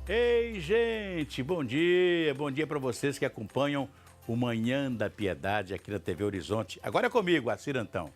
Ei, gente, bom dia para vocês que acompanham o Manhã da Piedade aqui na TV Horizonte. Agora é comigo, Assir Antão.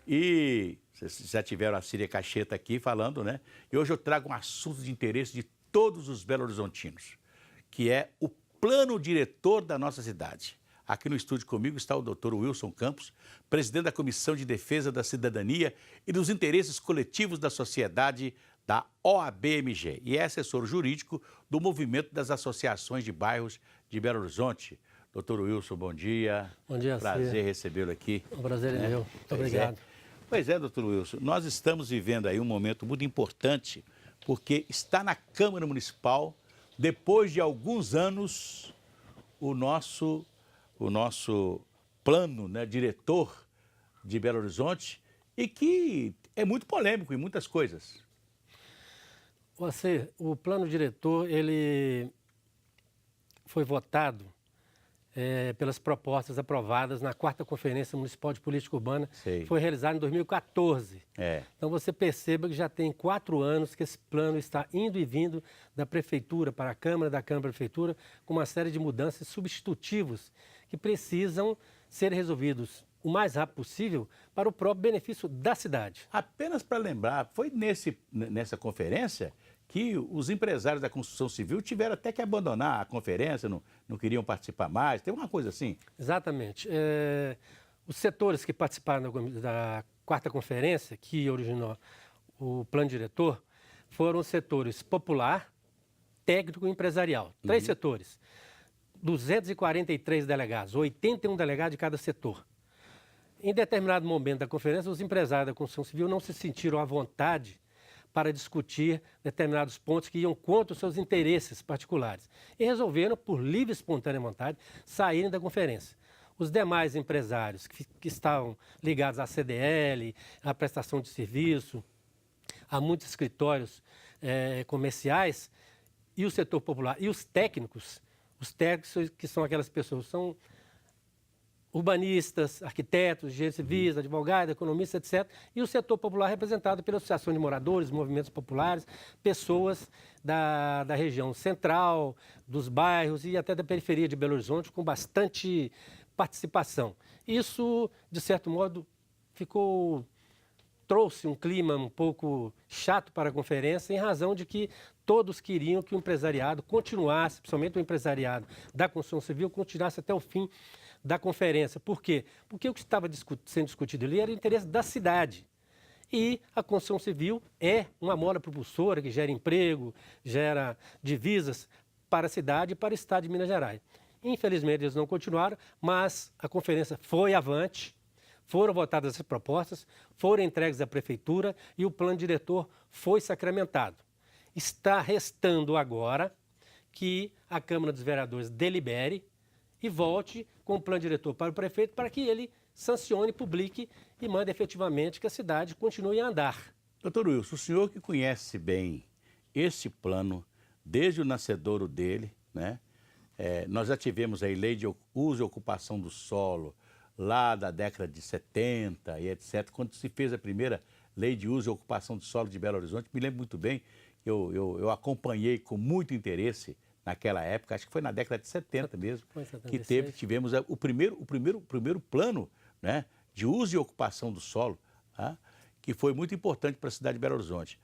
E vocês já tiveram a Síria Cacheta aqui falando, né? E hoje eu trago um assunto de interesse de todos os belo-horizontinos, que é o plano diretor da nossa cidade. Aqui no estúdio comigo está o Dr. Wilson Campos, presidente da Comissão de Defesa da Cidadania e dos Interesses Coletivos da Sociedade da OABMG e é assessor jurídico do Movimento das Associações de Bairros de Belo Horizonte. Dr. Wilson, bom dia. Bom dia, prazer recebê-lo aqui. O prazer é meu. Muito obrigado. Pois é, Dr. Wilson, nós estamos vivendo aí um momento muito importante, porque está na Câmara Municipal, depois de alguns anos, o nosso plano, né, diretor de Belo Horizonte, e que é muito polêmico em muitas coisas. O plano diretor, ele foi votado pelas propostas aprovadas na 4ª Conferência Municipal de Política Urbana, que foi realizada em 2014. Então você perceba que já tem 4 anos que esse plano está indo e vindo da Prefeitura para a Câmara, da Câmara para a Prefeitura, com uma série de mudanças substitutivos que precisam ser resolvidos o mais rápido possível para o próprio benefício da cidade. Apenas para lembrar, foi nessa conferência que os empresários da construção civil tiveram até que abandonar a conferência, não queriam participar mais, tem uma coisa assim? Exatamente. Os setores que participaram da 4ª Conferência, que originou o plano diretor, foram os setores popular, técnico e empresarial. 3 setores, 243 delegados, 81 delegados de cada setor. Em determinado momento da conferência, os empresários da construção civil não se sentiram à vontade para discutir determinados pontos que iam contra os seus interesses particulares e resolveram, por livre e espontânea vontade, saírem da conferência. Os demais empresários que estavam ligados à CDL, à prestação de serviço, a muitos escritórios comerciais, e o setor popular, e os técnicos que são aquelas pessoas, são urbanistas, arquitetos, engenheiros civis, advogados, economistas, etc. E o setor popular representado pela Associação de Moradores, movimentos populares, pessoas da região central, dos bairros e até da periferia de Belo Horizonte, com bastante participação. Isso, de certo modo, trouxe um clima um pouco chato para a conferência, em razão de que todos queriam que o empresariado continuasse, principalmente o empresariado da construção civil, continuasse até o fim da conferência. Por quê? Porque o que estava sendo discutido ali era o interesse da cidade. E a construção civil é uma mola propulsora que gera emprego, gera divisas para a cidade e para o estado de Minas Gerais. Infelizmente, eles não continuaram, mas a conferência foi avante, foram votadas as propostas, foram entregues à Prefeitura e o plano diretor foi sacramentado. Está restando agora que a Câmara dos Vereadores delibere e volte com o plano diretor para o prefeito para que ele sancione, publique e mande efetivamente que a cidade continue a andar. Doutor Wilson, o senhor que conhece bem esse plano, desde o nascedouro dele, né? Nós já tivemos aí lei de uso e ocupação do solo, lá da década de 70 e etc., quando se fez a primeira lei de uso e ocupação do solo de Belo Horizonte, me lembro muito bem, eu acompanhei com muito interesse naquela época, acho que foi na década de 70 mesmo, que tivemos o primeiro plano, né, de uso e ocupação do solo, tá, que foi muito importante para a cidade de Belo Horizonte.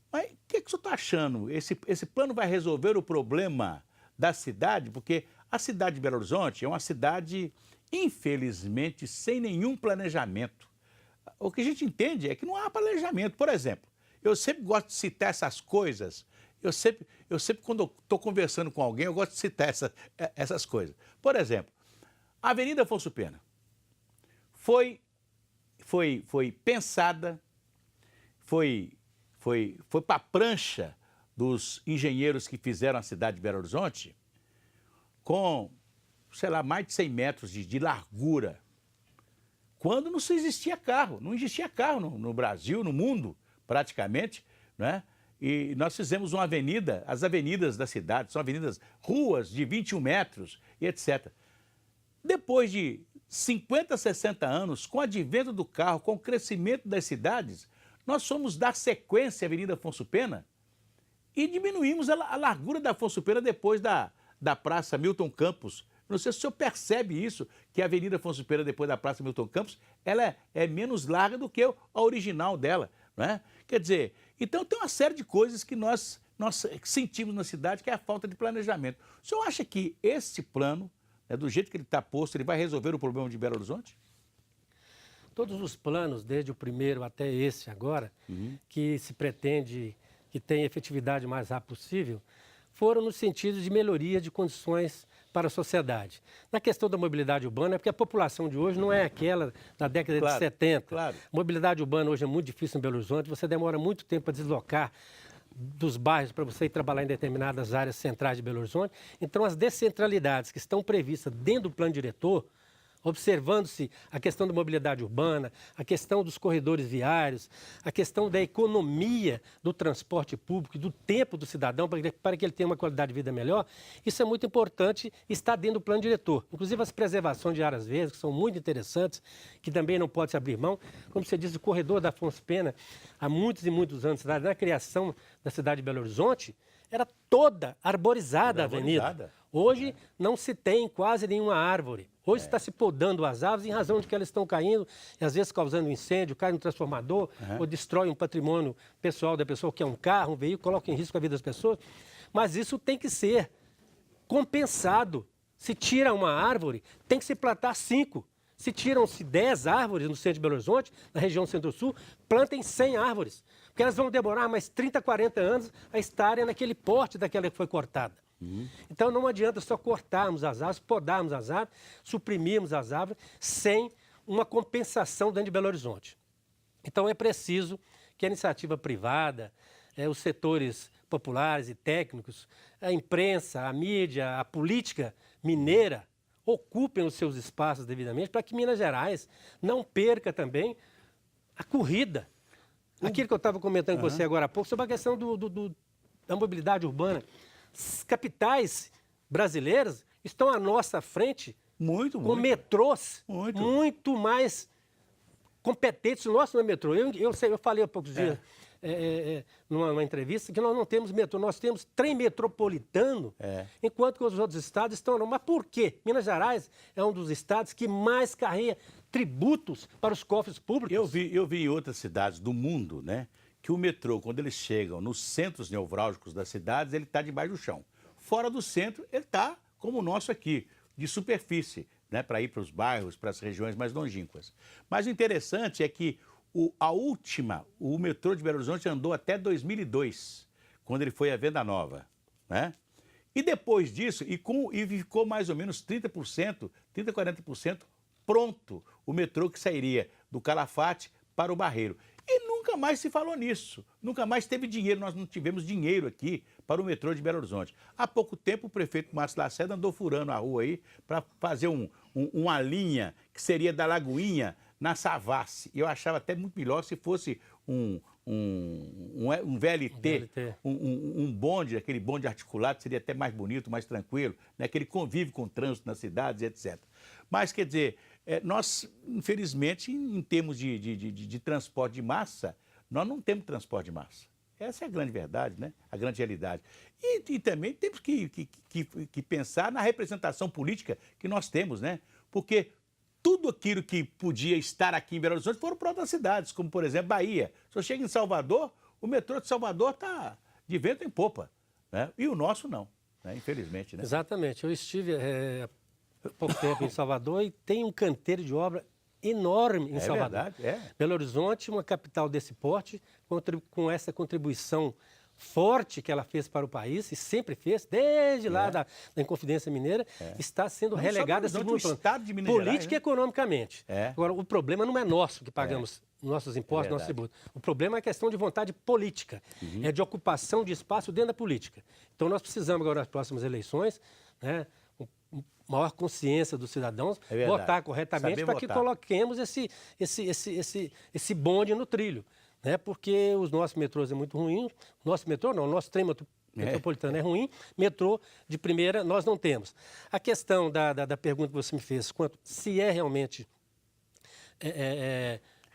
Mas o que o senhor está achando? Esse plano vai resolver o problema da cidade? Porque a cidade de Belo Horizonte é uma cidade, infelizmente, sem nenhum planejamento. O que a gente entende é que não há planejamento. Por exemplo, eu sempre gosto de citar essas coisas. Eu sempre quando estou conversando com alguém, eu gosto de citar essas coisas. Por exemplo, a Avenida Afonso Pena foi pensada, foi para a prancha dos engenheiros que fizeram a cidade de Belo Horizonte com, sei lá, mais de 100 metros de largura, quando não existia carro, não existia carro no Brasil, no mundo, praticamente, né? E nós fizemos uma avenida, as avenidas da cidade, são avenidas, ruas de 21 metros e etc. Depois de 50, 60 anos, com o advento do carro, com o crescimento das cidades, nós fomos dar sequência à Avenida Afonso Pena E diminuímos a largura da Afonso Pena depois da Praça Milton Campos. Não sei se o senhor percebe isso, que a Avenida Afonso Pena, depois da Praça Milton Campos, ela é menos larga do que a original dela, não é? Quer dizer, então tem uma série de coisas que nós sentimos na cidade, que é a falta de planejamento. O senhor acha que esse plano, né, do jeito que ele está posto, ele vai resolver o problema de Belo Horizonte? Todos os planos, desde o primeiro até esse agora, que se pretende que tenha efetividade o mais rápido possível, foram no sentido de melhoria de condições para a sociedade. Na questão da mobilidade urbana, é porque a população de hoje não é aquela da década de 70. Claro. A mobilidade urbana hoje é muito difícil em Belo Horizonte, você demora muito tempo para deslocar dos bairros para você ir trabalhar em determinadas áreas centrais de Belo Horizonte. Então, as descentralidades que estão previstas dentro do plano diretor, observando-se a questão da mobilidade urbana, a questão dos corredores viários, a questão da economia do transporte público e do tempo do cidadão para que ele tenha uma qualidade de vida melhor, isso é muito importante e está dentro do plano diretor. Inclusive as preservações de áreas verdes, que são muito interessantes, que também não pode se abrir mão. Como você diz, o corredor da Afonso Pena, há muitos e muitos anos, na criação da cidade de Belo Horizonte, era toda arborizada a avenida. Hoje não se tem quase nenhuma árvore. Hoje está se podando as árvores em razão de que elas estão caindo e às vezes causando incêndio, cai no transformador ou destrói um patrimônio pessoal da pessoa, que é um carro, um veículo, coloca em risco a vida das pessoas. Mas isso tem que ser compensado. Se tira uma árvore, tem que se plantar 5. Se tiram-se 10 árvores no centro de Belo Horizonte, na região centro-sul, plantem 100 árvores. Porque elas vão demorar mais 30, 40 anos a estarem naquele porte daquela que foi cortada. Então não adianta só cortarmos as árvores, podarmos as árvores, suprimirmos as árvores, sem uma compensação dentro de Belo Horizonte. Então é preciso que a iniciativa privada, os setores populares e técnicos, a imprensa, a mídia, a política mineira, ocupem os seus espaços devidamente para que Minas Gerais não perca também a corrida. Aquilo que eu estava comentando com você agora há pouco, sobre a questão da mobilidade urbana. As capitais brasileiras estão à nossa frente com metrôs muito mais competentes. O nosso não é metrô. Eu falei há poucos dias numa entrevista que nós não temos metrô, nós temos trem metropolitano, enquanto que os outros estados estão não. Mas por quê? Minas Gerais é um dos estados que mais carrega tributos para os cofres públicos. Eu vi em outras cidades do mundo, né, que o metrô, quando eles chegam nos centros nevrálgicos das cidades, ele está debaixo do chão. Fora do centro, ele está, como o nosso aqui, de superfície, né, para ir para os bairros, para as regiões mais longínquas. Mas o interessante é que o metrô de Belo Horizonte andou até 2002, quando ele foi à Venda Nova, né? E depois disso, e ficou mais ou menos 30%, 40% pronto o metrô que sairia do Calafate para o Barreiro. E nunca mais se falou nisso, nunca mais teve dinheiro, nós não tivemos dinheiro aqui para o metrô de Belo Horizonte. Há pouco tempo o prefeito Márcio Lacerda andou furando a rua aí para fazer uma linha que seria da Lagoinha na Savassi. Eu achava até muito melhor se fosse um VLT, um bonde, aquele bonde articulado, seria até mais bonito, mais tranquilo, né? Que ele convive com o trânsito nas cidades, etc. Mas, quer dizer, nós, infelizmente, em termos de transporte de massa, nós não temos transporte de massa. Essa é a grande verdade, né? A grande realidade. E também temos que pensar na representação política que nós temos, né? Porque tudo aquilo que podia estar aqui em Belo Horizonte foram para outras cidades, como, por exemplo, Bahia. Se eu chego em Salvador, o metrô de Salvador está de vento em popa, né? E o nosso não, né? Infelizmente, né? Exatamente. Eu estive há pouco tempo em Salvador e tem um canteiro de obra enorme em Salvador. Verdade, Belo Horizonte, uma capital desse porte, com essa contribuição forte que ela fez para o país, e sempre fez, desde lá da Inconfidência Mineira, está sendo relegada a segundo plano, política e economicamente. Agora, o problema não é nosso, que pagamos nossos impostos, nossos tributos. O problema é a questão de vontade política, é de ocupação de espaço dentro da política. Então, nós precisamos agora, nas próximas eleições, né, maior consciência dos cidadãos, votar corretamente para que coloquemos esse bonde no trilho. Né? Porque os nossos metrôs é muito ruim, nosso metrô não, o nosso trem metropolitano é ruim, metrô de primeira nós não temos. A questão da pergunta que você me fez, quanto se é realmente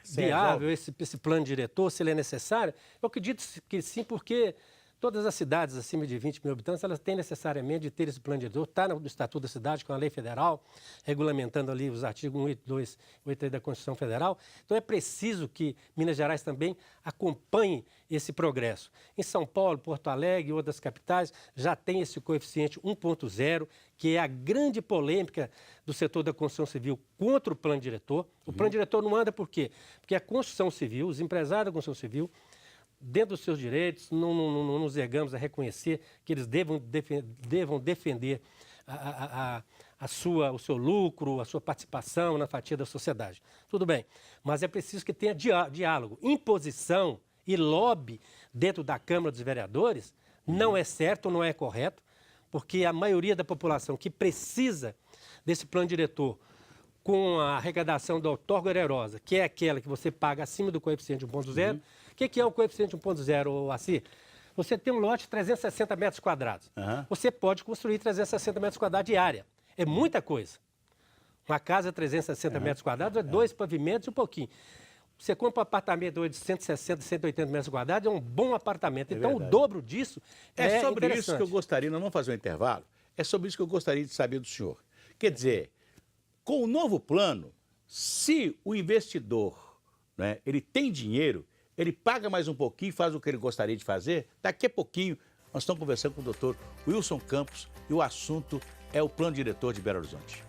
viável esse plano diretor, se ele é necessário, eu acredito que sim, porque Todas as cidades acima de 20 mil habitantes, elas têm necessariamente de ter esse plano diretor. Está no Estatuto da Cidade, com a lei federal, regulamentando ali os artigos 182 e 83 da Constituição Federal. Então é preciso que Minas Gerais também acompanhe esse progresso. Em São Paulo, Porto Alegre e outras capitais já tem esse coeficiente 1.0, que é a grande polêmica do setor da construção civil contra o plano diretor. O plano diretor não anda por quê? Porque a construção civil, os empresários da construção civil, dentro dos seus direitos, não nos negamos a reconhecer que eles devam defender o seu lucro, a sua participação na fatia da sociedade. Tudo bem, mas é preciso que tenha diálogo. Imposição e lobby dentro da Câmara dos Vereadores não é certo, não é correto, porque a maioria da população que precisa desse plano diretor com a arrecadação da outorga onerosa, que é aquela que você paga acima do coeficiente 1.0. O que é o coeficiente 1.0, Assi? Você tem um lote de 360 metros quadrados. Você pode construir 360 metros quadrados de área. É muita coisa. Uma casa de 360 metros quadrados é 2 pavimentos e um pouquinho. Você compra um apartamento hoje de 160, 180 metros quadrados, é um bom apartamento. Então, o dobro disso é sobre isso que eu gostaria, nós vamos fazer um intervalo, é sobre isso que eu gostaria de saber do senhor. Quer dizer, com o novo plano, se o investidor, né, ele tem dinheiro, ele paga mais um pouquinho, faz o que ele gostaria de fazer, daqui a pouquinho nós estamos conversando com o doutor Wilson Campos e o assunto é o plano diretor de Belo Horizonte.